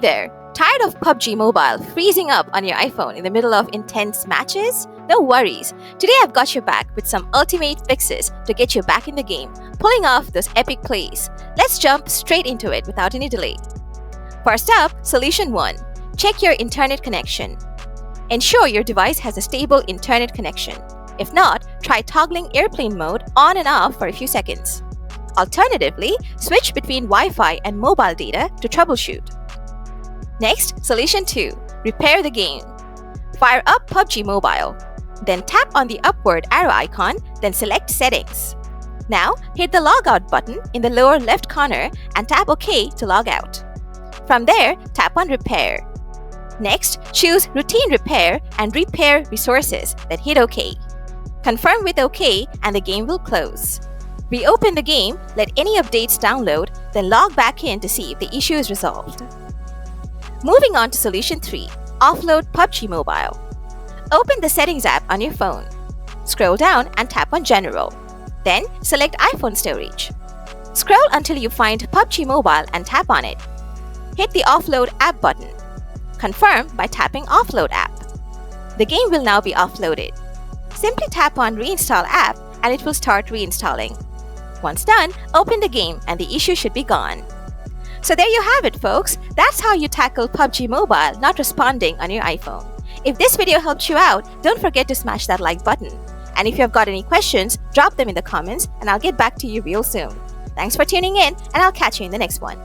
there! Tired of PUBG Mobile freezing up on your iPhone in the middle of intense matches? No worries. Today I've got your back with some ultimate fixes to get you back in the game, pulling off those epic plays. Let's jump straight into it without any delay. First up, Solution 1. Check your internet connection. Ensure your device has a stable internet connection. If not, try toggling airplane mode on and off for a few seconds. Alternatively, switch between Wi-Fi and mobile data to troubleshoot. Next, Solution 2. Repair the game. Fire up PUBG Mobile. Then tap on the upward arrow icon, then select Settings. Now, hit the Logout button in the lower left corner and tap OK to log out. From there, tap on Repair. Next, choose Routine Repair and Repair Resources, then hit OK. Confirm with OK and the game will close. Reopen the game, let any updates download, then log back in to see if the issue is resolved. Moving on to Solution 3. Offload PUBG Mobile. Open the Settings app on your phone. Scroll down and tap on General. Then select iPhone storage. Scroll until you find PUBG Mobile and tap on it. Hit the Offload App button. Confirm by tapping Offload App. The game will now be offloaded. Simply tap on Reinstall App and it will start reinstalling. Once done, open the game and the issue should be gone. So there you have it, folks. That's how you tackle PUBG Mobile not responding on your iPhone. If this video helped you out, don't forget to smash that like button. And if you have got any questions, drop them in the comments and I'll get back to you real soon. Thanks for tuning in and I'll catch you in the next one.